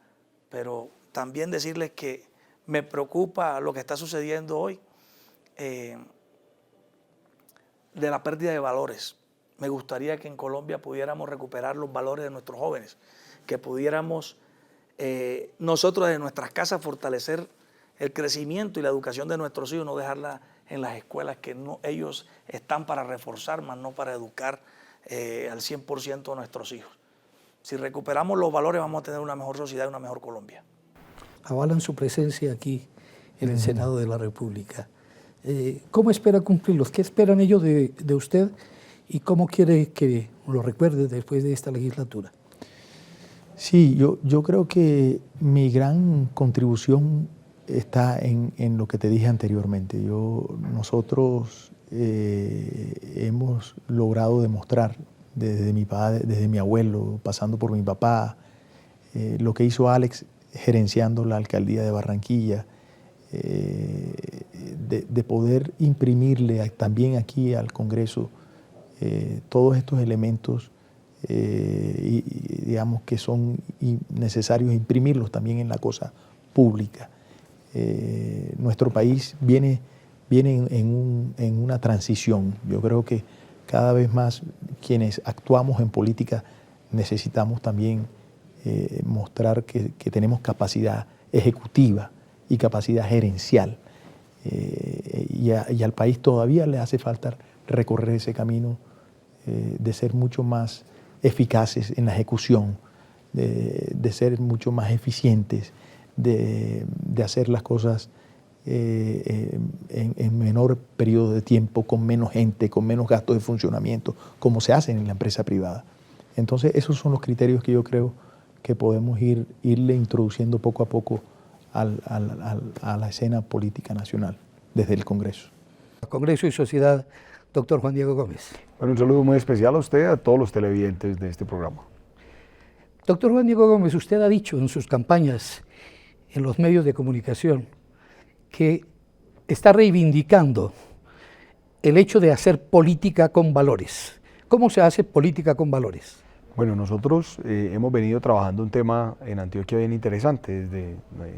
Pero también decirles que me preocupa lo que está sucediendo hoy de la pérdida de valores. Me gustaría que en Colombia pudiéramos recuperar los valores de nuestros jóvenes, que pudiéramos nosotros desde nuestras casas fortalecer el crecimiento y la educación de nuestros hijos, no dejarla en las escuelas, que no, ellos están para reforzar, más no para educar al 100% a nuestros hijos. Si recuperamos los valores vamos a tener una mejor sociedad y una mejor Colombia. Avalan su presencia aquí en el Senado de la República. ¿Cómo espera cumplirlos? ¿Qué esperan ellos de usted y cómo quiere que lo recuerde después de esta legislatura? Sí, yo creo que mi gran contribución está en lo que te dije anteriormente. Nosotros hemos logrado demostrar desde mi padre, desde mi abuelo, pasando por mi papá, lo que hizo Alex gerenciando la alcaldía de Barranquilla, de poder imprimirle también aquí al Congreso todos estos elementos y digamos que son necesarios imprimirlos también en la cosa pública. Nuestro país viene en una transición. Yo creo que cada vez más quienes actuamos en política necesitamos también mostrar que tenemos capacidad ejecutiva y capacidad gerencial. Y al país todavía le hace falta recorrer ese camino de ser mucho más eficaces en la ejecución, de ser mucho más eficientes, de hacer las cosas en menor periodo de tiempo, con menos gente, con menos gastos de funcionamiento, como se hace en la empresa privada. Entonces, esos son los criterios que yo creo que podemos irle introduciendo poco a poco a la escena política nacional desde el Congreso. Congreso y Sociedad, doctor Juan Diego Gómez. Bueno, un saludo muy especial a usted y a todos los televidentes de este programa. Doctor Juan Diego Gómez, usted ha dicho en sus campañas en los medios de comunicación que está reivindicando el hecho de hacer política con valores. ¿Cómo se hace política con valores? Bueno, nosotros hemos venido trabajando un tema en Antioquia bien interesante. Desde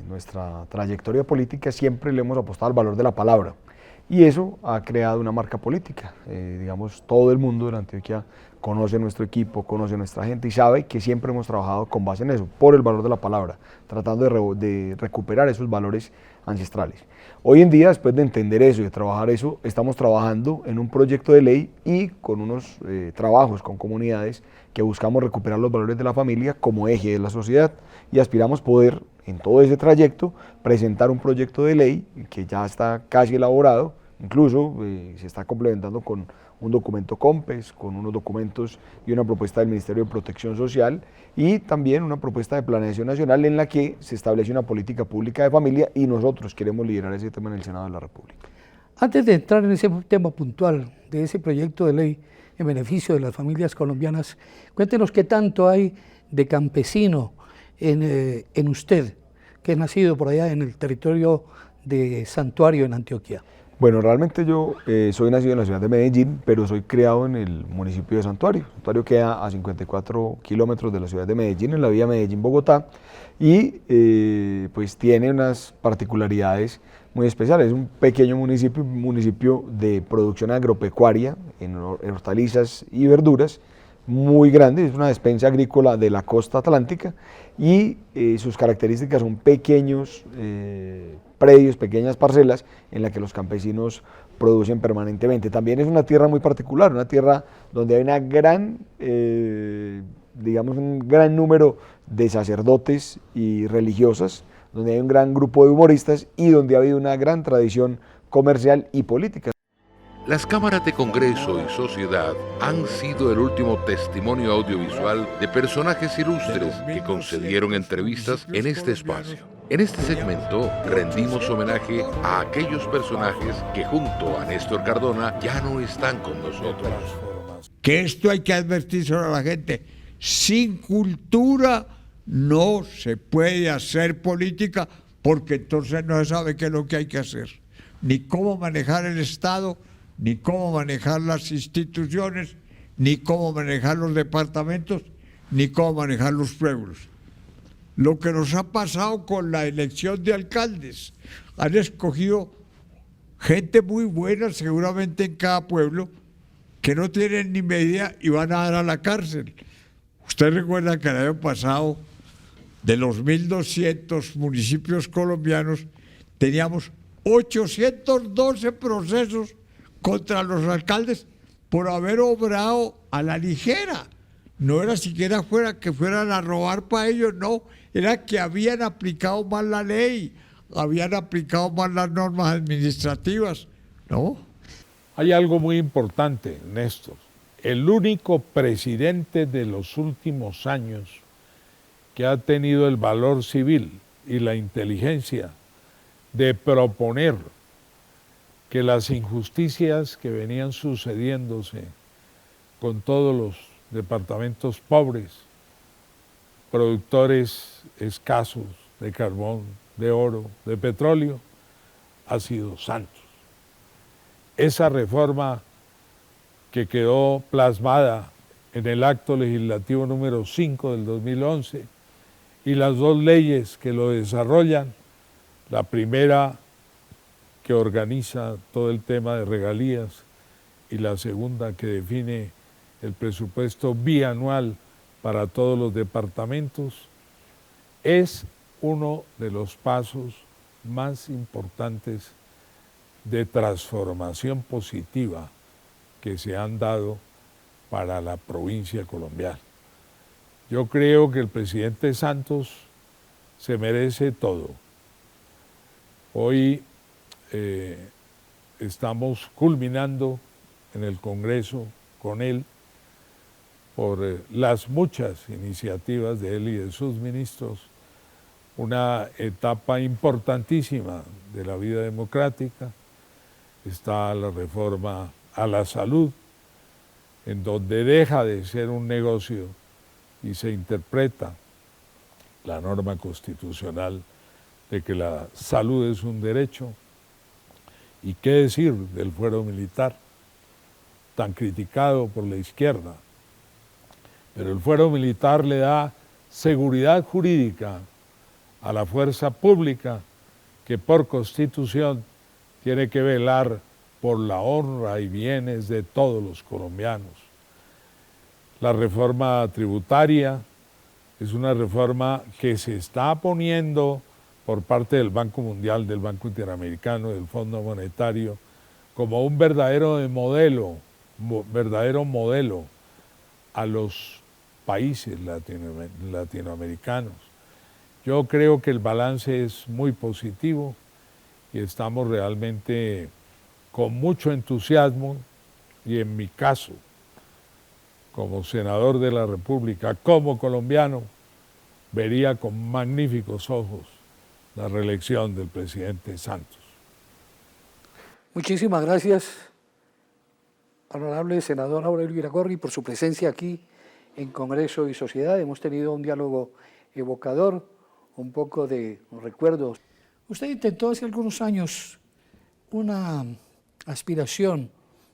nuestra trayectoria política siempre le hemos apostado al valor de la palabra y eso ha creado una marca política. Digamos, todo el mundo en Antioquia conoce nuestro equipo, conoce nuestra gente y sabe que siempre hemos trabajado con base en eso, por el valor de la palabra, tratando de recuperar esos valores ancestrales. Hoy en día, después de entender eso y de trabajar eso, estamos trabajando en un proyecto de ley y con unos trabajos con comunidades que buscamos recuperar los valores de la familia como eje de la sociedad y aspiramos poder, en todo ese trayecto, presentar un proyecto de ley que ya está casi elaborado, Incluso se está complementando con un documento COMPES, con unos documentos y una propuesta del Ministerio de Protección Social y también una propuesta de planeación nacional en la que se establece una política pública de familia y nosotros queremos liderar ese tema en el Senado de la República. Antes de entrar en ese tema puntual de ese proyecto de ley en beneficio de las familias colombianas, cuéntenos qué tanto hay de campesino en usted, que es nacido por allá en el territorio de Santuario, en Antioquia. Bueno, realmente yo soy nacido en la ciudad de Medellín, pero soy criado en el municipio de Santuario. Santuario queda a 54 kilómetros de la ciudad de Medellín, en la vía Medellín-Bogotá, y pues tiene unas particularidades muy especiales. Es un pequeño municipio de producción agropecuaria en hortalizas y verduras, muy grande, es una despensa agrícola de la costa atlántica y sus características son pequeños predios, pequeñas parcelas en las que los campesinos producen permanentemente. También es una tierra muy particular, una tierra donde hay una gran, digamos, un gran número de sacerdotes y religiosas, donde hay un gran grupo de humoristas y donde ha habido una gran tradición comercial y política. Las cámaras de Congreso y Sociedad han sido el último testimonio audiovisual de personajes ilustres que concedieron entrevistas en este espacio. En este segmento rendimos homenaje a aquellos personajes que junto a Néstor Cardona ya no están con nosotros. Que esto hay que advertírselo a la gente. Sin cultura no se puede hacer política porque entonces no se sabe qué es lo que hay que hacer. Ni cómo manejar el Estado, ni cómo manejar las instituciones, ni cómo manejar los departamentos, ni cómo manejar los pueblos. Lo que nos ha pasado con la elección de alcaldes, han escogido gente muy buena seguramente en cada pueblo, que no tienen ni medida y van a dar a la cárcel. Usted recuerda que el año pasado, de los 1.200 municipios colombianos, teníamos 812 procesos contra los alcaldes por haber obrado a la ligera. No era siquiera que fueran a robar para ellos, no, era que habían aplicado mal la ley, habían aplicado mal las normas administrativas, ¿no? Hay algo muy importante, Néstor. El único presidente de los últimos años que ha tenido el valor civil y la inteligencia de proponer que las injusticias que venían sucediéndose con todos los departamentos pobres, productores escasos de carbón, de oro, de petróleo, ha sido Santos. Esa reforma que quedó plasmada en el acto legislativo número 5 del 2011 y las dos leyes que lo desarrollan, la primera que organiza todo el tema de regalías y la segunda que define el presupuesto bianual para todos los departamentos, es uno de los pasos más importantes de transformación positiva que se han dado para la provincia colombiana. Yo creo que el presidente Santos se merece todo. Hoy estamos culminando en el Congreso con él por las muchas iniciativas de él y de sus ministros, una etapa importantísima de la vida democrática. Está la reforma a la salud, en donde deja de ser un negocio y se interpreta la norma constitucional de que la salud es un derecho. ¿Y qué decir del fuero militar, tan criticado por la izquierda? Pero el fuero militar le da seguridad jurídica a la fuerza pública que por Constitución tiene que velar por la honra y bienes de todos los colombianos. La reforma tributaria es una reforma que se está poniendo por parte del Banco Mundial, del Banco Interamericano, del Fondo Monetario, como un verdadero modelo a los países latinoamericanos. Yo creo que el balance es muy positivo y estamos realmente con mucho entusiasmo y en mi caso, como senador de la República, como colombiano, vería con magníficos ojos la reelección del presidente Santos. Muchísimas gracias, honorable senador Aurelio Iragorri, por su presencia aquí en Congreso y Sociedad. Hemos tenido un diálogo evocador, un poco de recuerdos. Usted intentó hace algunos años una aspiración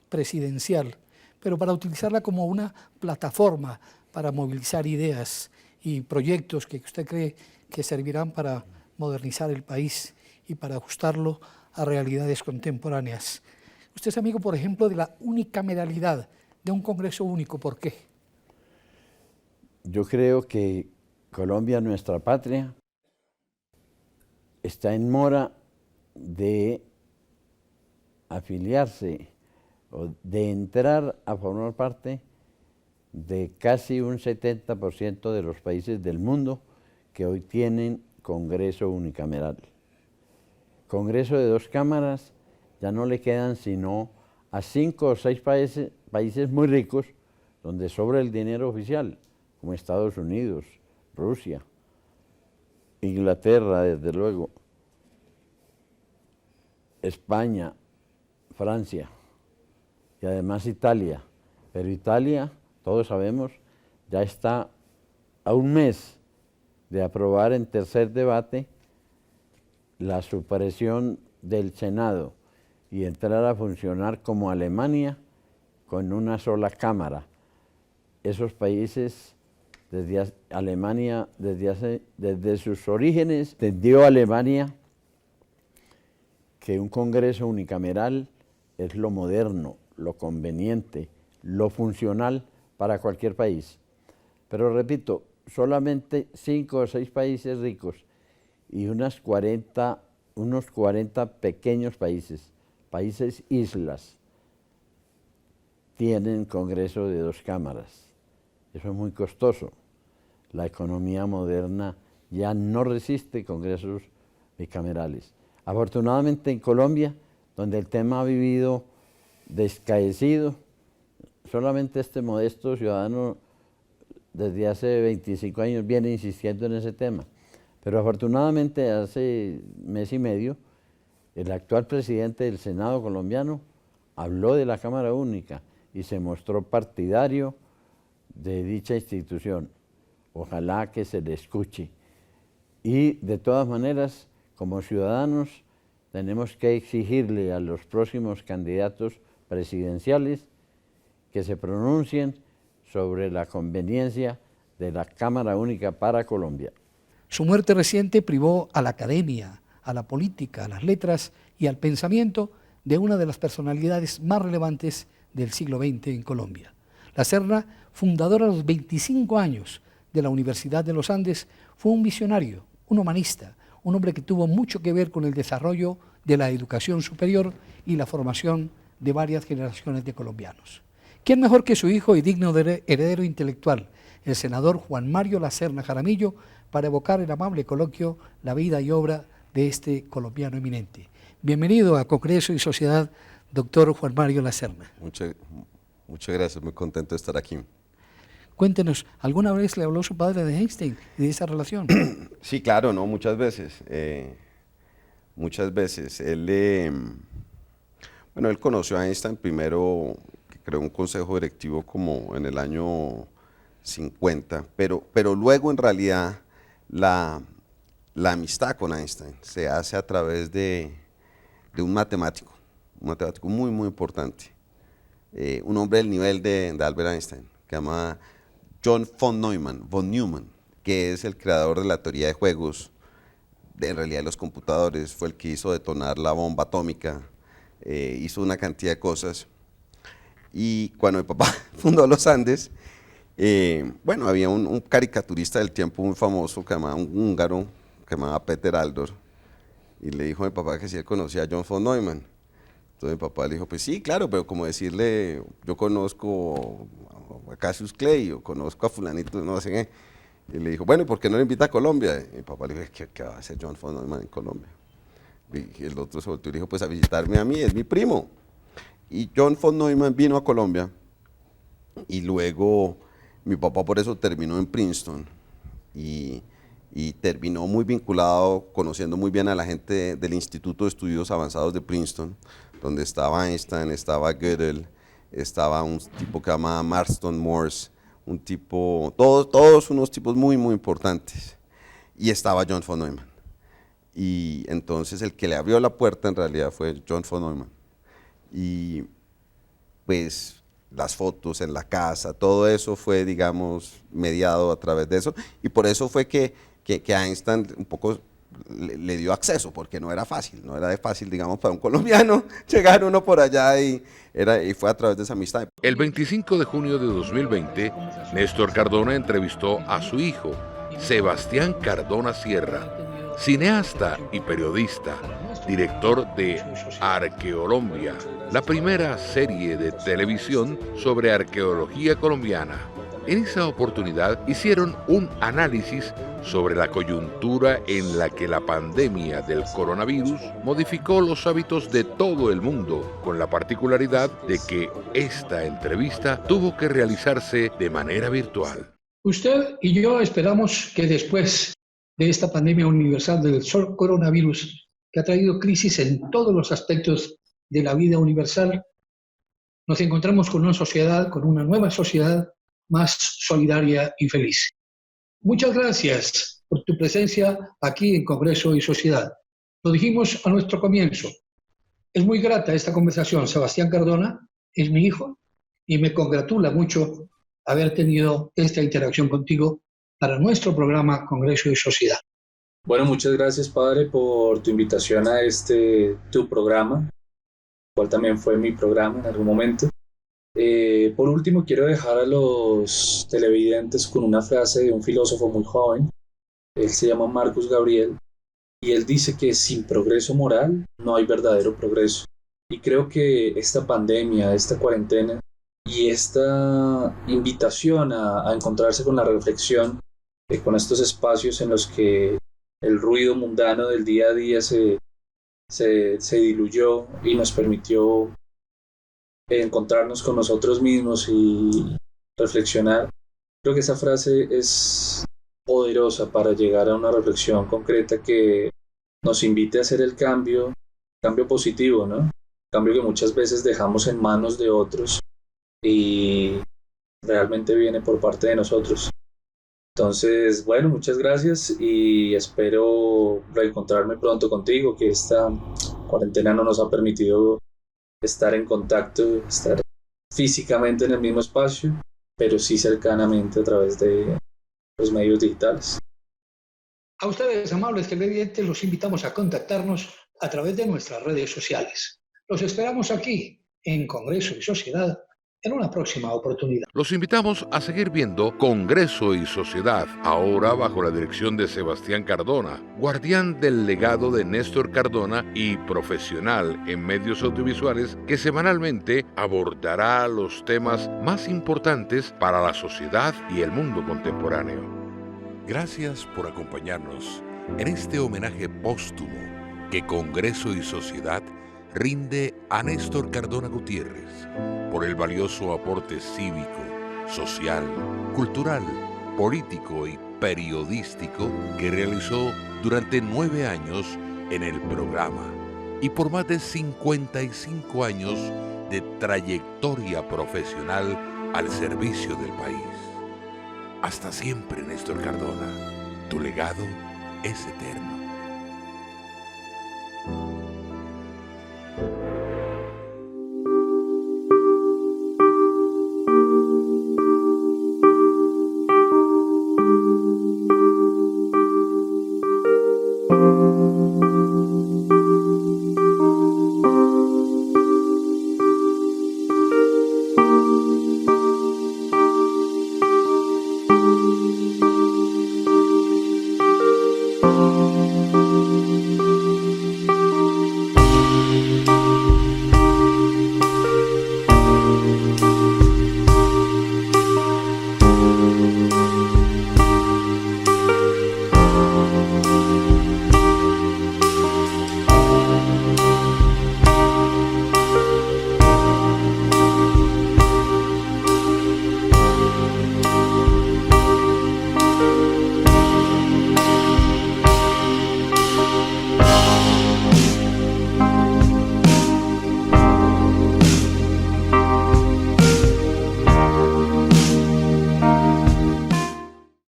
presidencial, pero para utilizarla como una plataforma para movilizar ideas y proyectos que usted cree que servirán para modernizar el país y para ajustarlo a realidades contemporáneas. Usted es amigo, por ejemplo, de la unicameralidad, de un Congreso único. ¿Por qué? Yo creo que Colombia, nuestra patria, está en mora de afiliarse o de entrar a formar parte de casi un 70% de los países del mundo que hoy tienen Congreso unicameral. Congreso de 2 cámaras ya no le quedan sino a 5 o 6 países muy ricos donde sobra el dinero oficial, como Estados Unidos, Rusia, Inglaterra, desde luego, España, Francia y además Italia. Pero Italia, todos sabemos, ya está a un mes de aprobar en tercer debate la supresión del Senado y entrar a funcionar como Alemania con una sola cámara. Esos países, Alemania, desde sus orígenes, entendió Alemania que un Congreso unicameral es lo moderno, lo conveniente, lo funcional para cualquier país. Pero repito, solamente 5 o 6 países ricos y unos 40 pequeños países islas, tienen Congreso de 2 cámaras. Eso es muy costoso. La economía moderna ya no resiste congresos bicamerales. Afortunadamente en Colombia, donde el tema ha vivido descaecido, solamente este modesto ciudadano desde hace 25 años viene insistiendo en ese tema. Pero afortunadamente hace mes y medio, el actual presidente del Senado colombiano habló de la Cámara Única y se mostró partidario de dicha institución. Ojalá que se le escuche. Y de todas maneras, como ciudadanos, tenemos que exigirle a los próximos candidatos presidenciales que se pronuncien sobre la conveniencia de la Cámara Única para Colombia. Su muerte reciente privó a la academia, a la política, a las letras y al pensamiento de una de las personalidades más relevantes del siglo XX en Colombia. La Serna, fundadora a los 25 años de la Universidad de los Andes, fue un visionario, un humanista, un hombre que tuvo mucho que ver con el desarrollo de la educación superior y la formación de varias generaciones de colombianos. ¿Quién mejor que su hijo y digno heredero intelectual, el senador Juan Mario La Serna Jaramillo, para evocar en amable coloquio la vida y obra de este colombiano eminente? Bienvenido a Congreso y Sociedad, doctor Juan Mario La Serna. Muchas gracias, muy contento de estar aquí. Cuéntenos, ¿alguna vez le habló su padre de Einstein y de esa relación? Sí, claro, no, muchas veces. Muchas veces. Él conoció a Einstein primero, que creó un consejo directivo como en el año 50, pero luego en realidad la amistad con Einstein se hace a través de un matemático muy, muy importante, un hombre del nivel de Albert Einstein, que se llama John von Neumann, que es el creador de la teoría de juegos, en realidad de los computadores, fue el que hizo detonar la bomba atómica, hizo una cantidad de cosas. Y cuando mi papá fundó los Andes, había un caricaturista del tiempo muy famoso, que llamaba un húngaro, que se llamaba Peter Aldor, y le dijo a mi papá que si él conocía a John von Neumann. Entonces mi papá le dijo, pues sí, claro, pero como decirle, yo conozco a Cassius Clay, o conozco a fulanito, no sé qué. Y le dijo, bueno, ¿y por qué no le invita a Colombia? Y mi papá le dijo, ¿qué va a hacer John von Neumann en Colombia? Y el otro se volvió y le dijo, pues a visitarme a mí, es mi primo. Y John von Neumann vino a Colombia y luego mi papá por eso terminó en Princeton y terminó muy vinculado, conociendo muy bien a la gente del Instituto de Estudios Avanzados de Princeton, donde estaba Einstein, estaba Gödel, estaba un tipo que se llamaba Marston Morse, un tipo, todos unos tipos muy, muy importantes. Y estaba John von Neumann. Y entonces el que le abrió la puerta en realidad fue John von Neumann. Y pues las fotos en la casa, todo eso fue, digamos, mediado a través de eso. Y por eso fue que Einstein un poco le dio acceso, porque no era fácil, digamos, para un colombiano llegar uno por allá y fue a través de esa amistad. El 25 de junio de 2020, Néstor Cardona entrevistó a su hijo, Sebastián Cardona Sierra, cineasta y periodista, director de Arqueolombia, la primera serie de televisión sobre arqueología colombiana. En esa oportunidad hicieron un análisis sobre la coyuntura en la que la pandemia del coronavirus modificó los hábitos de todo el mundo, con la particularidad de que esta entrevista tuvo que realizarse de manera virtual. Usted y yo esperamos que después de esta pandemia universal del coronavirus, que ha traído crisis en todos los aspectos de la vida universal, nos encontramos con una nueva sociedad más solidaria y feliz. Muchas gracias por tu presencia aquí en Congreso y Sociedad. Lo dijimos a nuestro comienzo. Es muy grata esta conversación. Sebastián Cardona es mi hijo y me congratula mucho haber tenido esta interacción contigo para nuestro programa Congreso y Sociedad. Bueno, muchas gracias, padre, por tu invitación a tu programa, cual también fue mi programa en algún momento. Por último, quiero dejar a los televidentes con una frase de un filósofo muy joven. Él se llama Marcus Gabriel y él dice que sin progreso moral no hay verdadero progreso. Y creo que esta pandemia, esta cuarentena y esta invitación a encontrarse con la reflexión, con estos espacios en los que el ruido mundano del día a día se diluyó y nos permitió encontrarnos con nosotros mismos y reflexionar. Creo que esa frase es poderosa para llegar a una reflexión concreta que nos invite a hacer el cambio positivo, ¿no? Cambio que muchas veces dejamos en manos de otros y realmente viene por parte de nosotros. Entonces, bueno, muchas gracias y espero reencontrarme pronto contigo, que esta cuarentena no nos ha permitido estar en contacto, estar físicamente en el mismo espacio, pero sí cercanamente a través de los medios digitales. A ustedes, amables televidentes, los invitamos a contactarnos a través de nuestras redes sociales. Los esperamos aquí, en Congreso y Sociedad, en una próxima oportunidad. Los invitamos a seguir viendo Congreso y Sociedad, ahora bajo la dirección de Sebastián Cardona, guardián del legado de Néstor Cardona y profesional en medios audiovisuales que semanalmente abordará los temas más importantes para la sociedad y el mundo contemporáneo. Gracias por acompañarnos en este homenaje póstumo que Congreso y Sociedad rinde a Néstor Cardona Gutiérrez por el valioso aporte cívico, social, cultural, político y periodístico que realizó durante 9 años en el programa y por más de 55 años de trayectoria profesional al servicio del país. Hasta siempre, Néstor Cardona. Tu legado es eterno.